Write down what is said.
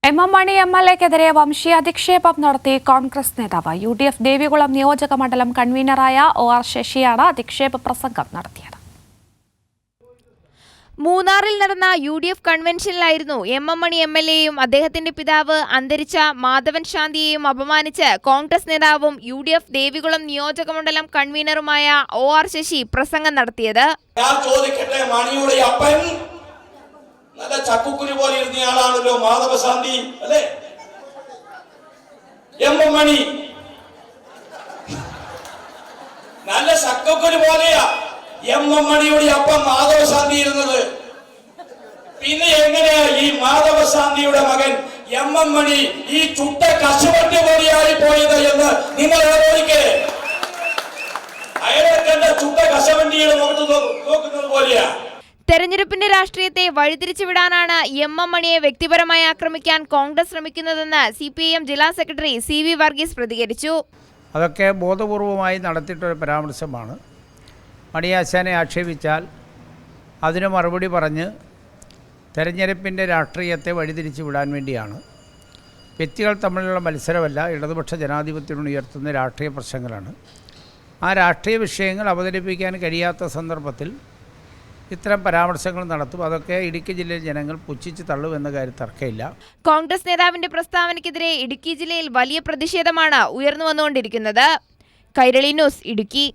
M മണി എംഎൽഎക്കെതിരെ വംശീയാധിക്ഷേപം നടത്തി കോൺഗ്രസ് നേതാവ് UDF Devikulam നിയോജക മണ്ഡലം കൺവീനറായ OR ശശിയാണ് അധിക്ഷേപ പ്രസംഗം നടത്തിയത്. മൂന്നാറിൽ നടന്ന UDF കൺവെൻഷനിലായിരുന്നു എം മണി എംഎൽഎയും അദ്ദേഹത്തിന്റെ പിതാവ് അന്തരിച്ച മാധവൻ ശാന്തിയെയും അപമാനിച്ച് കോൺഗ്രസ് നേതാവും UDF ദേവികുളം നിയോജക മണ്ഡലം കൺവീനറുമായ OR ശശി പ്രസംഗം നടത്തിയത്. നല്ല ചക്കുക്കുരു പോലെ ഇരുന്നയാളാണല്ലോ മാധവശാന്തി, അല്ലേ? എം മണി നല്ല ചക്കുക്കുരു പോലെയാ എം മണിയുടെ അപ്പം മാധവശാന്തി ഇരുന്നത്. പിന്നെ എങ്ങനെയാ ഈ മാധവശാന്തിയുടെ മകൻ എം മണി ഈ ചുട്ട കശുവണ്ടി പോലെയായി പോയത് എന്ന് നിങ്ങൾ ആലോചിക്കേ. അയൽക്കണ്ട ചുട്ട കശവണ്ടിയുടെ മുഖത്ത് നോക്കുന്നത് പോലെയാ. തെരഞ്ഞെടുപ്പിന്റെ രാഷ്ട്രീയത്തെ വഴിതിരിച്ചുവിടാനാണ് എം മണിയെ വ്യക്തിപരമായി ആക്രമിക്കാൻ കോൺഗ്രസ് ശ്രമിക്കുന്നതെന്ന് CPIM ജില്ലാ സെക്രട്ടറി CV വർഗീസ് പ്രതികരിച്ചു. അതൊക്കെ ബോധപൂർവമായി നടത്തിയിട്ടൊരു പരാമർശമാണ്. മണിയാശാനെ ആക്ഷേപിച്ചാൽ അതിന് മറുപടി പറഞ്ഞ് തെരഞ്ഞെടുപ്പിൻ്റെ രാഷ്ട്രീയത്തെ വഴിതിരിച്ചു വിടാൻ വേണ്ടിയാണ്. വ്യക്തികൾ തമ്മിലുള്ള മത്സരമല്ല, ഇടതുപക്ഷ ജനാധിപത്യം ഉയർത്തുന്ന രാഷ്ട്രീയ പ്രശ്നങ്ങളാണ്. ആ രാഷ്ട്രീയ വിഷയങ്ങൾ അവതരിപ്പിക്കാൻ കഴിയാത്ത സന്ദർഭത്തിൽ ഇത്തരം പരാമർശങ്ങൾ നടത്തും. അതൊക്കെ ഇടുക്കി ജില്ലയിലെ ജനങ്ങൾ പുച്ഛിച്ച് തള്ളുമെന്ന കാര്യം തർക്കമില്ല. കോൺഗ്രസ് നേതാവിന്റെ പ്രസ്താവനയ്ക്കെതിരെ ഇടുക്കി ജില്ലയിൽ വലിയ പ്രതിഷേധമാണ് ഉയർന്നു വന്നുകൊണ്ടിരിക്കുന്നത്. കൈരളി ന്യൂസ്, ഇടുക്കി.